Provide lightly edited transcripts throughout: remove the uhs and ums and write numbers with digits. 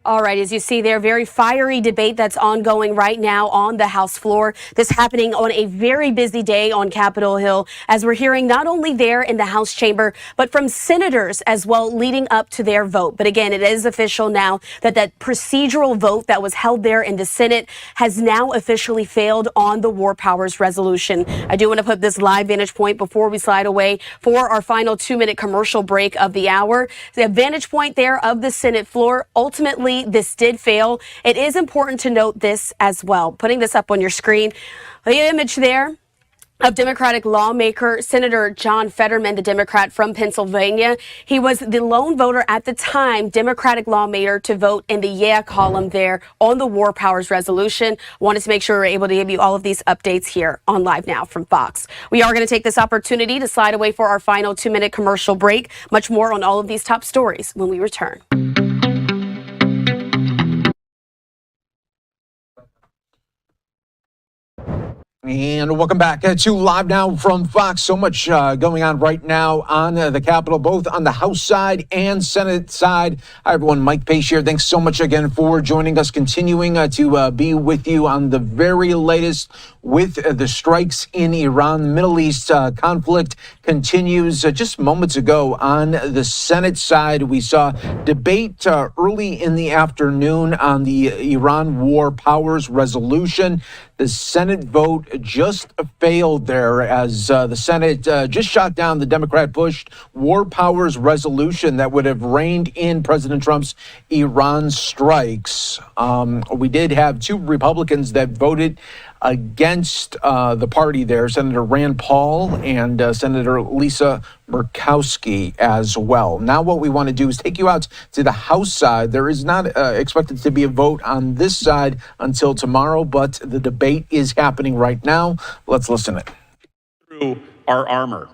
All right, as you see there, very fiery debate that's ongoing right now on the House floor. This happening on a very busy day on Capitol Hill, as we're hearing not only there in the House chamber, but from senators as well leading up to their vote. But again, it is official now that that procedural vote that was held there in the Senate has now officially failed on the War Powers resolution. I do want to put this live vantage point before we slide away for our final 2-minute commercial break of the hour. The vantage point there of the Senate floor, ultimately, this did fail. It is important to note this as well. Putting this up on your screen, the image there of Democratic lawmaker Senator John Fetterman, the Democrat from Pennsylvania. He was the lone voter at the time, Democratic lawmaker, to vote in the yeah column there on the War Powers resolution. Wanted to make sure we're able to give you all of these updates here on Live Now from Fox. We are going to take this opportunity to slide away for our final 2-minute commercial break. Much more on all of these top stories when we return. And welcome back to Live Now from Fox. So much going on right now on the Capitol, both on the House side and Senate side. Hi, everyone. Mike Pace here. Thanks so much again for joining us, continuing to be with you on the very latest with the strikes in Iran. The Middle East conflict continues. Just moments ago on the Senate side, we saw debate early in the afternoon on the Iran War Powers resolution. The Senate vote just failed there as the Senate just shot down the Democrat-pushed War Powers resolution that would have reined in President Trump's Iran strikes. We did have 2 Republicans that voted against the party there, Senator Rand Paul and Senator Lisa Murkowski as well. Now what we want to do is take you out to the House side. There is not expected to be a vote on this side until tomorrow, but the debate is happening right now. Let's listen to it. Through our armor.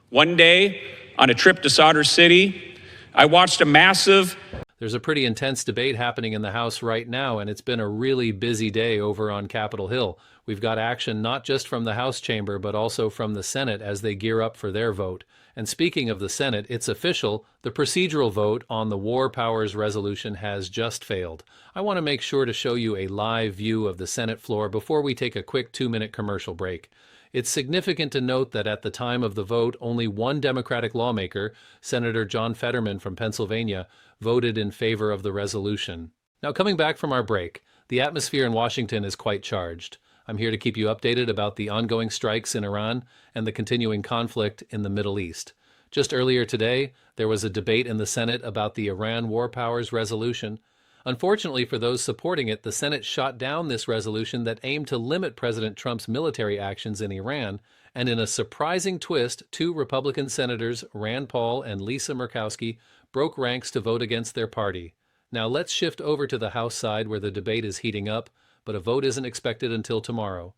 One day, on a trip to Sadr City, I watched a massive... There's a pretty intense debate happening in the House right now, and it's been a really busy day over on Capitol Hill. We've got action not just from the House chamber, but also from the Senate as they gear up for their vote. And speaking of the Senate, it's official. The procedural vote on the War Powers resolution has just failed. I want to make sure to show you a live view of the Senate floor before we take a quick 2-minute commercial break. It's significant to note that at the time of the vote, only one Democratic lawmaker, Senator John Fetterman from Pennsylvania, voted in favor of the resolution. Now, coming back from our break, the atmosphere in Washington is quite charged. I'm here to keep you updated about the ongoing strikes in Iran and the continuing conflict in the Middle East. Just earlier today, there was a debate in the Senate about the Iran War Powers resolution. Unfortunately for those supporting it, the Senate shot down this resolution that aimed to limit President Trump's military actions in Iran, and in a surprising twist, 2 Republican senators, Rand Paul and Lisa Murkowski, broke ranks to vote against their party. Now let's shift over to the House side where the debate is heating up, but a vote isn't expected until tomorrow.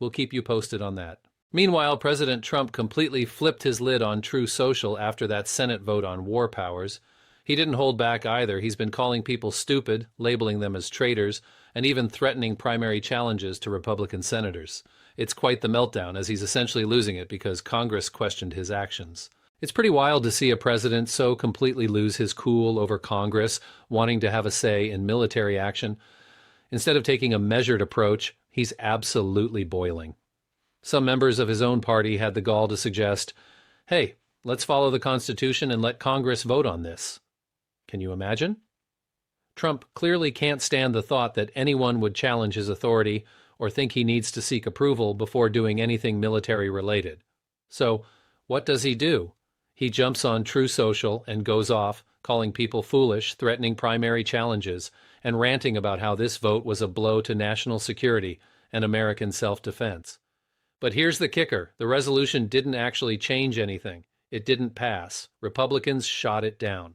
We'll keep you posted on that. Meanwhile, President Trump completely flipped his lid on Truth Social after that Senate vote on war powers. He didn't hold back either. He's been calling people stupid, labeling them as traitors, and even threatening primary challenges to Republican senators. It's quite the meltdown, as he's essentially losing it because Congress questioned his actions. It's pretty wild to see a president so completely lose his cool over Congress, wanting to have a say in military action. Instead of taking a measured approach, he's absolutely boiling. Some members of his own party had the gall to suggest, hey, let's follow the Constitution and let Congress vote on this. Can you imagine? Trump clearly can't stand the thought that anyone would challenge his authority or think he needs to seek approval before doing anything military-related. So, what does he do? He jumps on Truth Social and goes off, calling people foolish, threatening primary challenges, and ranting about how this vote was a blow to national security and American self-defense. But here's the kicker. The resolution didn't actually change anything. It didn't pass. Republicans shot it down.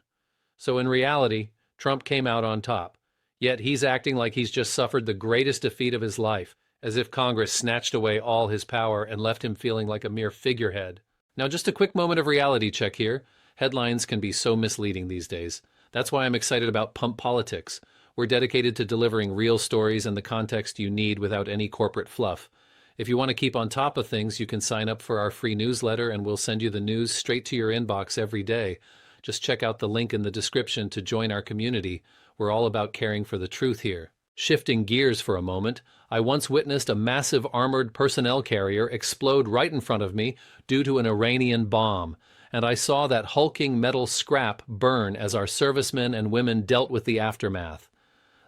So in reality, Trump came out on top. Yet he's acting like he's just suffered the greatest defeat of his life, as if Congress snatched away all his power and left him feeling like a mere figurehead. Now, just a quick moment of reality check here. Headlines can be so misleading these days. That's why I'm excited about Pump Politics. We're dedicated to delivering real stories and the context you need without any corporate fluff. If you want to keep on top of things, you can sign up for our free newsletter and we'll send you the news straight to your inbox every day. Just check out the link in the description to join our community. We're all about caring for the truth here. Shifting gears for a moment, I once witnessed a massive armored personnel carrier explode right in front of me due to an Iranian bomb, and I saw that hulking metal scrap burn as our servicemen and women dealt with the aftermath.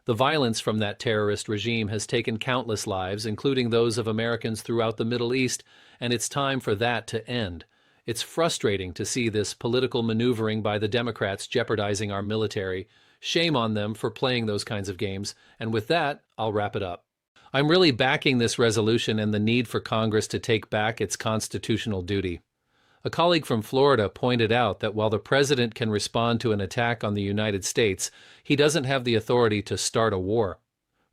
The violence from that terrorist regime has taken countless lives, including those of Americans throughout the Middle East, and it's time for that to end. It's frustrating to see this political maneuvering by the Democrats jeopardizing our military. Shame on them for playing those kinds of games, and with that, I'll wrap it up. I'm really backing this resolution and the need for Congress to take back its constitutional duty. A colleague from Florida pointed out that while the president can respond to an attack on the United States, he doesn't have the authority to start a war.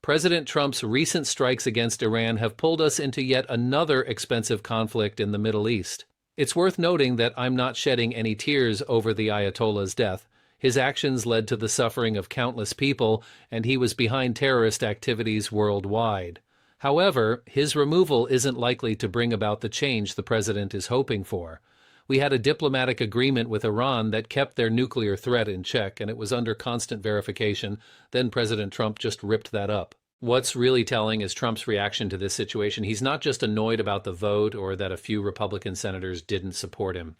President Trump's recent strikes against Iran have pulled us into yet another expensive conflict in the Middle East. It's worth noting that I'm not shedding any tears over the Ayatollah's death. His actions led to the suffering of countless people, and he was behind terrorist activities worldwide. However, his removal isn't likely to bring about the change the president is hoping for. We had a diplomatic agreement with Iran that kept their nuclear threat in check, and it was under constant verification. Then President Trump just ripped that up. What's really telling is Trump's reaction to this situation. He's not just annoyed about the vote or that a few Republican senators didn't support him.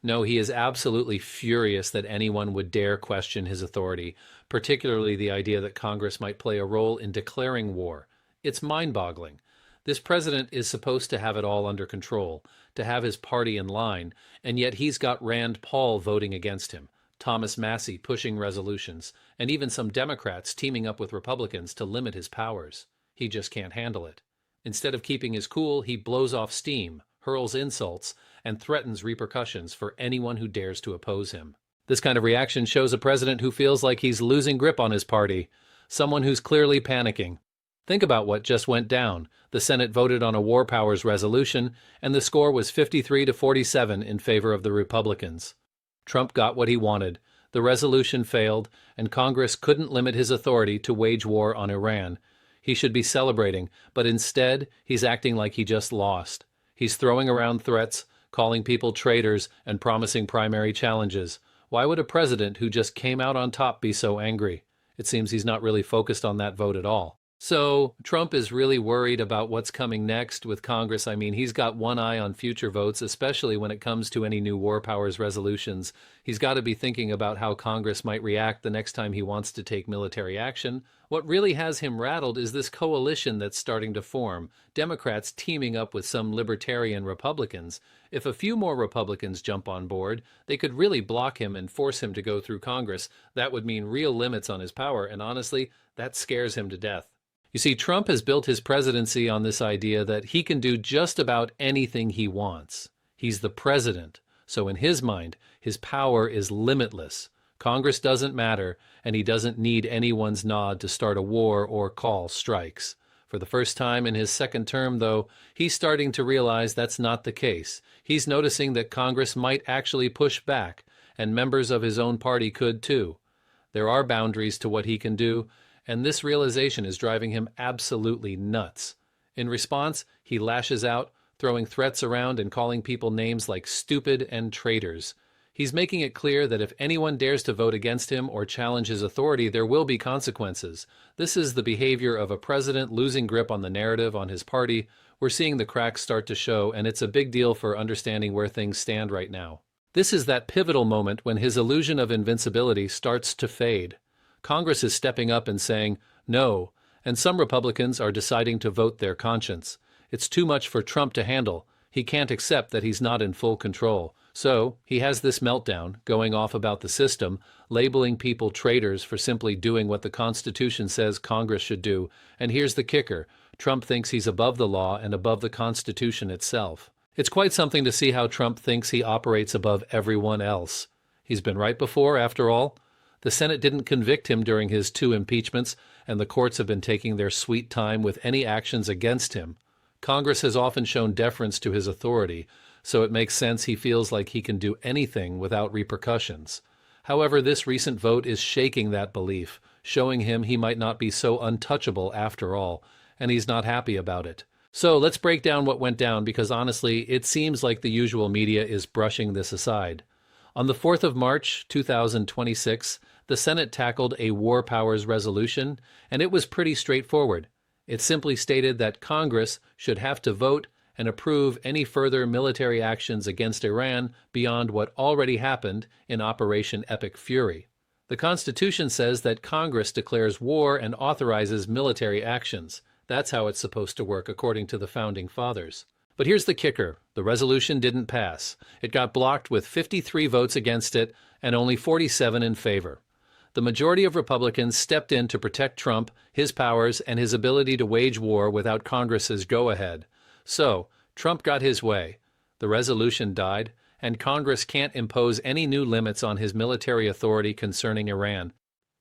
No, he is absolutely furious that anyone would dare question his authority, particularly the idea that Congress might play a role in declaring war. It's mind-boggling. This president is supposed to have it all under control, to have his party in line, and yet he's got Rand Paul voting against him, Thomas Massie pushing resolutions, and even some Democrats teaming up with Republicans to limit his powers. He just can't handle it. Instead of keeping his cool, he blows off steam, hurls insults, and threatens repercussions for anyone who dares to oppose him. This kind of reaction shows a president who feels like he's losing grip on his party, someone who's clearly panicking. Think about what just went down. The Senate voted on a war powers resolution, and the score was 53-47 in favor of the Republicans. Trump got what he wanted. The resolution failed, and Congress couldn't limit his authority to wage war on Iran. He should be celebrating, but instead, he's acting like he just lost. He's throwing around threats, calling people traitors, and promising primary challenges. Why would a president who just came out on top be so angry? It seems he's not really focused on that vote at all. So, Trump is really worried about what's coming next with Congress. I mean, he's got one eye on future votes, especially when it comes to any new war powers resolutions. He's got to be thinking about how Congress might react the next time he wants to take military action. What really has him rattled is this coalition that's starting to form, Democrats teaming up with some libertarian Republicans. If a few more Republicans jump on board, they could really block him and force him to go through Congress. That would mean real limits on his power, and honestly, that scares him to death. You see, Trump has built his presidency on this idea that he can do just about anything he wants. He's the president, so in his mind, his power is limitless. Congress doesn't matter, and he doesn't need anyone's nod to start a war or call strikes. For the first time in his second term, though, he's starting to realize that's not the case. He's noticing that Congress might actually push back, and members of his own party could too. There are boundaries to what he can do, and this realization is driving him absolutely nuts. In response, he lashes out, throwing threats around and calling people names like stupid and traitors. He's making it clear that if anyone dares to vote against him or challenge his authority, there will be consequences. This is the behavior of a president losing grip on the narrative on his party. We're seeing the cracks start to show, and it's a big deal for understanding where things stand right now. This is that pivotal moment when his illusion of invincibility starts to fade. Congress is stepping up and saying no, and some Republicans are deciding to vote their conscience. It's too much for Trump to handle. He can't accept that he's not in full control. So, he has this meltdown, going off about the system, labeling people traitors for simply doing what the Constitution says Congress should do. And here's the kicker. Trump thinks he's above the law and above the Constitution itself. It's quite something to see how Trump thinks he operates above everyone else. He's been right before, after all. The Senate didn't convict him during his 2 impeachments, and the courts have been taking their sweet time with any actions against him. Congress has often shown deference to his authority, so it makes sense he feels like he can do anything without repercussions. However, this recent vote is shaking that belief, showing him he might not be so untouchable after all, and he's not happy about it. So let's break down what went down, because honestly, it seems like the usual media is brushing this aside. On the 4th of March, 2026, The Senate tackled a war powers resolution, and it was pretty straightforward. It simply stated that Congress should have to vote and approve any further military actions against Iran beyond what already happened in Operation Epic Fury. The Constitution says that Congress declares war and authorizes military actions. That's how it's supposed to work, according to the Founding Fathers. But here's the kicker. The resolution didn't pass. It got blocked with 53 votes against it and only 47 in favor. The majority of Republicans stepped in to protect Trump, his powers, and his ability to wage war without Congress's go-ahead. So, Trump got his way. The resolution died, and Congress can't impose any new limits on his military authority concerning Iran.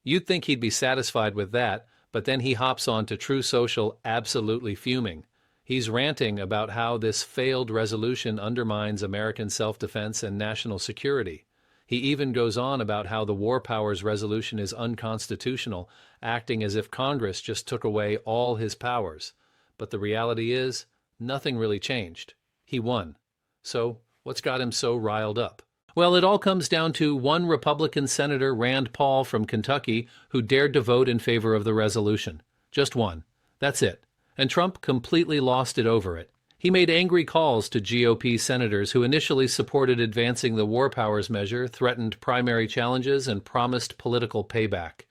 You'd think he'd be satisfied with that, but then he hops on to True Social absolutely fuming. He's ranting about how this failed resolution undermines American self-defense and national security. He even goes on about how the War Powers Resolution is unconstitutional, acting as if Congress just took away all his powers. But the reality is, nothing really changed. He won. So, what's got him so riled up? Well, it all comes down to one Republican Senator, Rand Paul from Kentucky, who dared to vote in favor of the resolution. Just one. That's it. And Trump completely lost it over it. He made angry calls to GOP senators who initially supported advancing the war powers measure, threatened primary challenges, and promised political payback.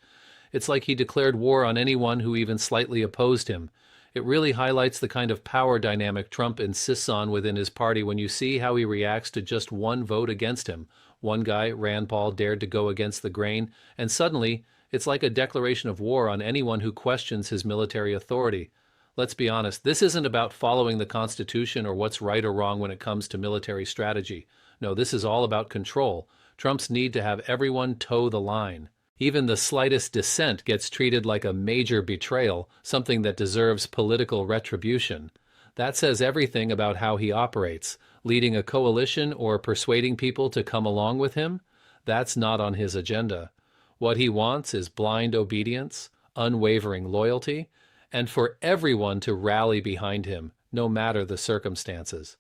It's like he declared war on anyone who even slightly opposed him. It really highlights the kind of power dynamic Trump insists on within his party when you see how he reacts to just one vote against him. One guy, Rand Paul, dared to go against the grain, and suddenly it's like a declaration of war on anyone who questions his military authority. Let's be honest, this isn't about following the Constitution or what's right or wrong when it comes to military strategy. No, this is all about control. Trump's need to have everyone toe the line. Even the slightest dissent gets treated like a major betrayal, something that deserves political retribution. That says everything about how he operates. Leading a coalition or persuading people to come along with him? That's not on his agenda. What he wants is blind obedience, unwavering loyalty, and for everyone to rally behind him, no matter the circumstances.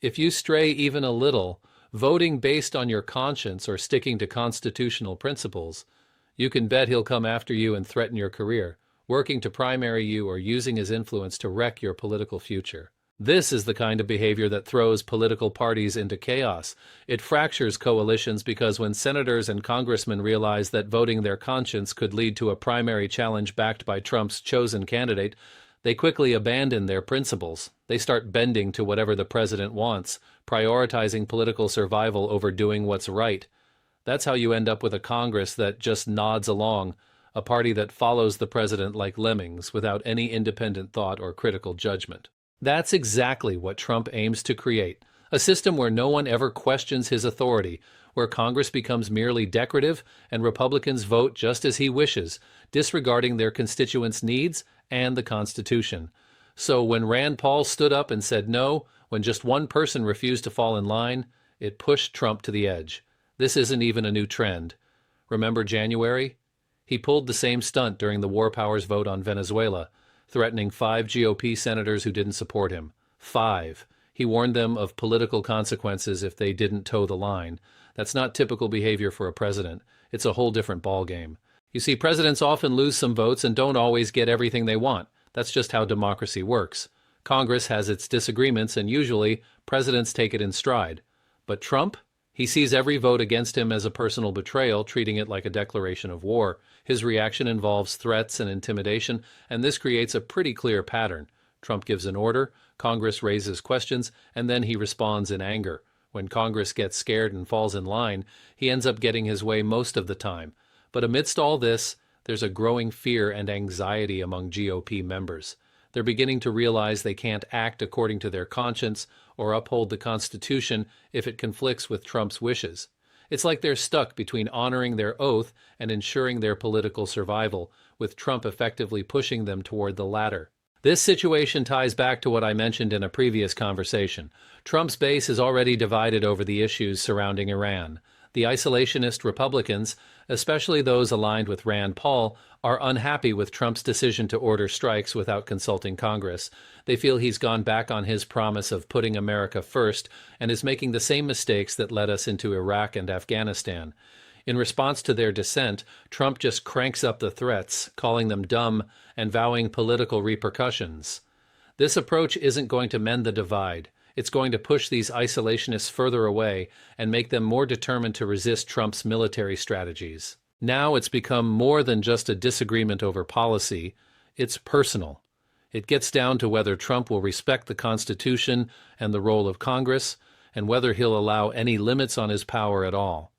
If you stray even a little, voting based on your conscience or sticking to constitutional principles, you can bet he'll come after you and threaten your career, working to primary you or using his influence to wreck your political future. This is the kind of behavior that throws political parties into chaos. It fractures coalitions because when senators and congressmen realize that voting their conscience could lead to a primary challenge backed by Trump's chosen candidate, they quickly abandon their principles. They start bending to whatever the president wants, prioritizing political survival over doing what's right. That's how you end up with a Congress that just nods along, a party that follows the president like lemmings without any independent thought or critical judgment. That's exactly what Trump aims to create, a system where no one ever questions his authority, where Congress becomes merely decorative and Republicans vote just as he wishes, disregarding their constituents' needs and the Constitution. So when Rand Paul stood up and said no, when just one person refused to fall in line, it pushed Trump to the edge. This isn't even a new trend. Remember January? He pulled the same stunt during the war powers vote on Venezuela, threatening 5 GOP senators who didn't support him. 5. He warned them of political consequences if they didn't toe the line. That's not typical behavior for a president. It's a whole different ballgame. You see, presidents often lose some votes and don't always get everything they want. That's just how democracy works. Congress has its disagreements, and usually, presidents take it in stride. But Trump? He sees every vote against him as a personal betrayal, treating it like a declaration of war. His reaction involves threats and intimidation, and this creates a pretty clear pattern. Trump gives an order, Congress raises questions, and then he responds in anger. When Congress gets scared and falls in line, he ends up getting his way most of the time. But amidst all this, there's a growing fear and anxiety among GOP members. They're beginning to realize they can't act according to their conscience or uphold the Constitution if it conflicts with Trump's wishes. It's like they're stuck between honoring their oath and ensuring their political survival, with Trump effectively pushing them toward the latter. This situation ties back to what I mentioned in a previous conversation. Trump's base is already divided over the issues surrounding Iran. The isolationist Republicans, especially those aligned with Rand Paul, are unhappy with Trump's decision to order strikes without consulting Congress. They feel he's gone back on his promise of putting America first and is making the same mistakes that led us into Iraq and Afghanistan. In response to their dissent, Trump just cranks up the threats, calling them dumb and vowing political repercussions. This approach isn't going to mend the divide. It's going to push these isolationists further away and make them more determined to resist Trump's military strategies. Now it's become more than just a disagreement over policy. It's personal. It gets down to whether Trump will respect the Constitution and the role of Congress, and whether he'll allow any limits on his power at all.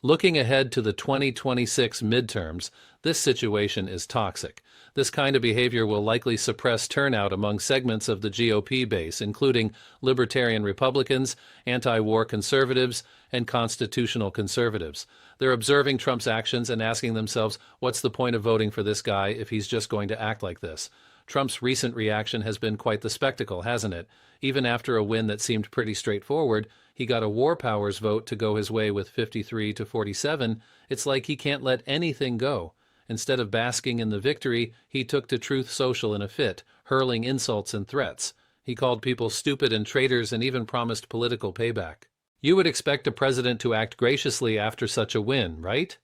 Looking ahead to the 2026 midterms, this situation is toxic. This kind of behavior will likely suppress turnout among segments of the GOP base, including libertarian Republicans, anti-war conservatives, and constitutional conservatives. They're observing Trump's actions and asking themselves, what's the point of voting for this guy if he's just going to act like this? Trump's recent reaction has been quite the spectacle, hasn't it? Even after a win that seemed pretty straightforward, he got a war powers vote to go his way with 53 to 47. It's like he can't let anything go. Instead of basking in the victory, he took to Truth Social in a fit, hurling insults and threats. He called people stupid and traitors and even promised political payback. You would expect a president to act graciously after such a win, right?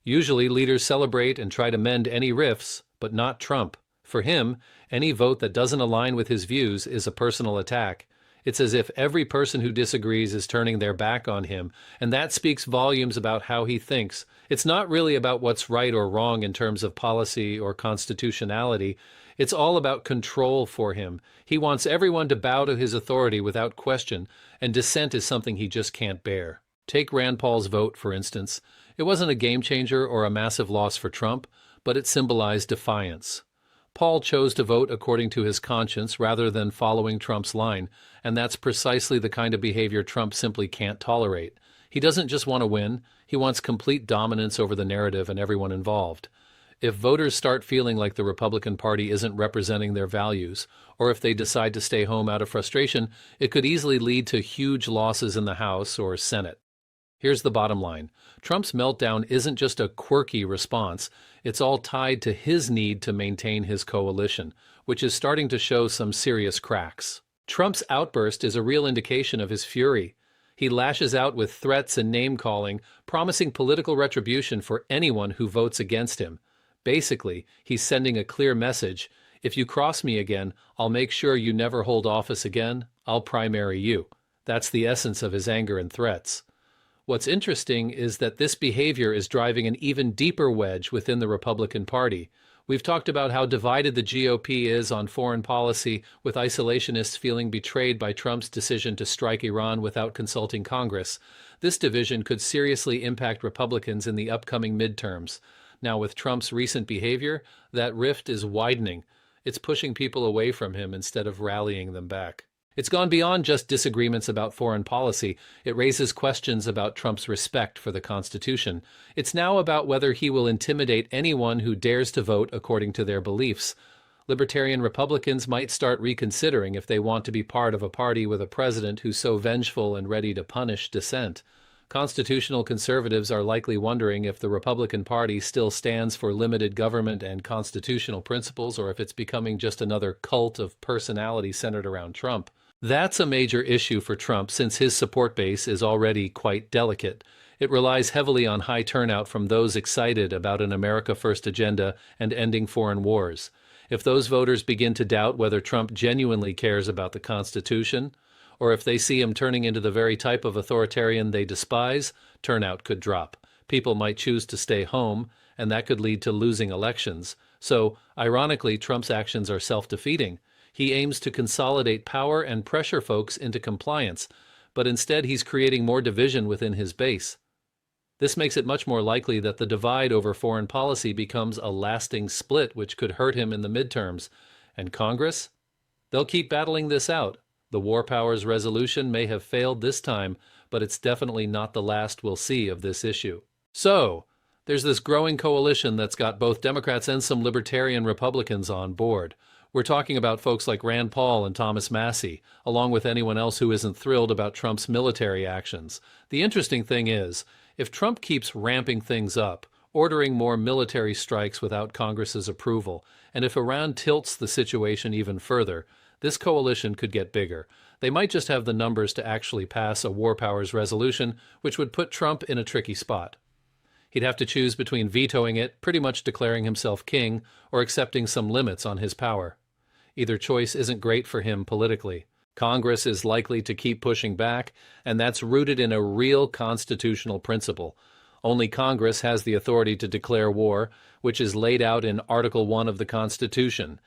Usually leaders celebrate and try to mend any rifts, but not Trump. For him, any vote that doesn't align with his views is a personal attack. It's as if every person who disagrees is turning their back on him, and that speaks volumes about how he thinks. It's not really about what's right or wrong in terms of policy or constitutionality. It's all about control for him. He wants everyone to bow to his authority without question, and dissent is something he just can't bear. Take Rand Paul's vote, for instance. It wasn't a game changer or a massive loss for Trump, but it symbolized defiance. Paul chose to vote according to his conscience rather than following Trump's line, and that's precisely the kind of behavior Trump simply can't tolerate. He doesn't just want to win, he wants complete dominance over the narrative and everyone involved. If voters start feeling like the Republican Party isn't representing their values, or if they decide to stay home out of frustration, it could easily lead to huge losses in the House or Senate. Here's the bottom line. Trump's meltdown isn't just a quirky response. It's all tied to his need to maintain his coalition, which is starting to show some serious cracks. Trump's outburst is a real indication of his fury. He lashes out with threats and name-calling, promising political retribution for anyone who votes against him. Basically, he's sending a clear message. If you cross me again, I'll make sure you never hold office again. I'll primary you. That's the essence of his anger and threats. What's interesting is that this behavior is driving an even deeper wedge within the Republican Party. We've talked about how divided the GOP is on foreign policy, with isolationists feeling betrayed by Trump's decision to strike Iran without consulting Congress. This division could seriously impact Republicans in the upcoming midterms. Now, with Trump's recent behavior, that rift is widening. It's pushing people away from him instead of rallying them back. It's gone beyond just disagreements about foreign policy. It raises questions about Trump's respect for the Constitution. It's now about whether he will intimidate anyone who dares to vote according to their beliefs. Libertarian Republicans might start reconsidering if they want to be part of a party with a president who's so vengeful and ready to punish dissent. Constitutional conservatives are likely wondering if the Republican Party still stands for limited government and constitutional principles, or if it's becoming just another cult of personality centered around Trump. That's a major issue for Trump since his support base is already quite delicate. It relies heavily on high turnout from those excited about an America First agenda and ending foreign wars. If those voters begin to doubt whether Trump genuinely cares about the Constitution, or if they see him turning into the very type of authoritarian they despise, turnout could drop. People might choose to stay home, and that could lead to losing elections. So, ironically, Trump's actions are self-defeating. He aims to consolidate power and pressure folks into compliance, but instead he's creating more division within his base. This makes it much more likely that the divide over foreign policy becomes a lasting split, which could hurt him in the midterms. And Congress? They'll keep battling this out. The War Powers Resolution may have failed this time, but it's definitely not the last we'll see of this issue. So, there's this growing coalition that's got both Democrats and some libertarian Republicans on board. We're talking about folks like Rand Paul and Thomas Massie, along with anyone else who isn't thrilled about Trump's military actions. The interesting thing is, if Trump keeps ramping things up, ordering more military strikes without Congress's approval, and if Iran tilts the situation even further, this coalition could get bigger. They might just have the numbers to actually pass a War Powers Resolution, which would put Trump in a tricky spot. He'd have to choose between vetoing it, pretty much declaring himself king, or accepting some limits on his power. Either choice isn't great for him politically. Congress is likely to keep pushing back, and that's rooted in a real constitutional principle. Only Congress has the authority to declare war, which is laid out in Article 1 of the Constitution.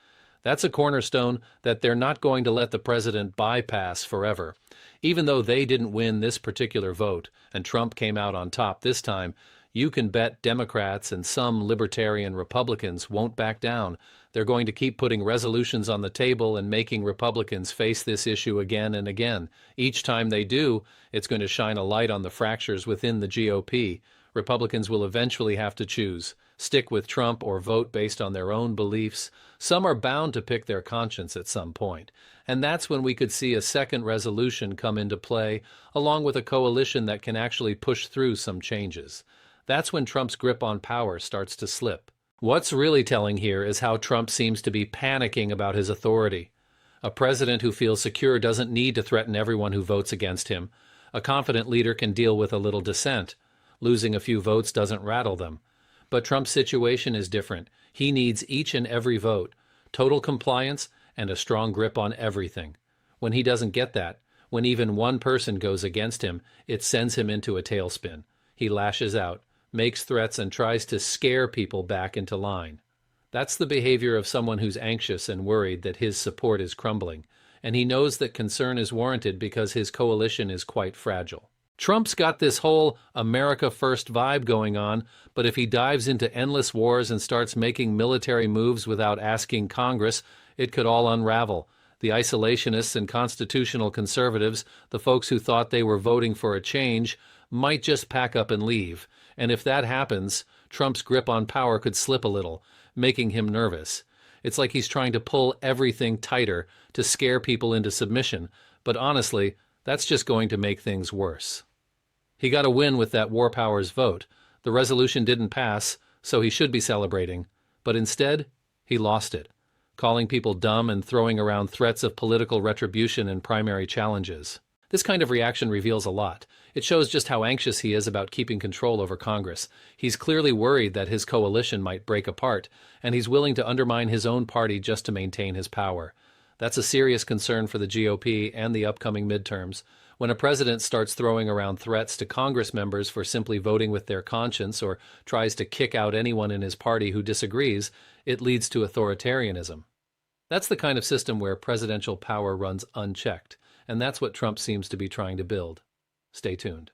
That's a cornerstone that they're not going to let the president bypass forever. Even though they didn't win this particular vote, and Trump came out on top this time, you can bet Democrats and some libertarian Republicans won't back down. They're going to keep putting resolutions on the table and making Republicans face this issue again and again. Each time they do, it's going to shine a light on the fractures within the GOP. Republicans will eventually have to choose, stick with Trump or vote based on their own beliefs. Some are bound to pick their conscience at some point. And that's when we could see a second resolution come into play, along with a coalition that can actually push through some changes. That's when Trump's grip on power starts to slip. What's really telling here is how Trump seems to be panicking about his authority. A president who feels secure doesn't need to threaten everyone who votes against him. A confident leader can deal with a little dissent. Losing a few votes doesn't rattle them. But Trump's situation is different. He needs each and every vote, total compliance, and a strong grip on everything. When he doesn't get that, when even one person goes against him, it sends him into a tailspin. He lashes out, makes threats, and tries to scare people back into line. That's the behavior of someone who's anxious and worried that his support is crumbling, and he knows that concern is warranted because his coalition is quite fragile. Trump's got this whole America First vibe going on, but if he dives into endless wars and starts making military moves without asking Congress, it could all unravel. The isolationists and constitutional conservatives, the folks who thought they were voting for a change, might just pack up and leave. And if that happens, Trump's grip on power could slip a little, making him nervous. It's like he's trying to pull everything tighter to scare people into submission, but honestly, that's just going to make things worse. He got a win with that War Powers vote. The resolution didn't pass, so he should be celebrating. But instead, he lost it, calling people dumb and throwing around threats of political retribution and primary challenges. This kind of reaction reveals a lot. It shows just how anxious he is about keeping control over Congress. He's clearly worried that his coalition might break apart, and he's willing to undermine his own party just to maintain his power. That's a serious concern for the GOP and the upcoming midterms. When a president starts throwing around threats to Congress members for simply voting with their conscience or tries to kick out anyone in his party who disagrees, it leads to authoritarianism. That's the kind of system where presidential power runs unchecked, and that's what Trump seems to be trying to build. Stay tuned.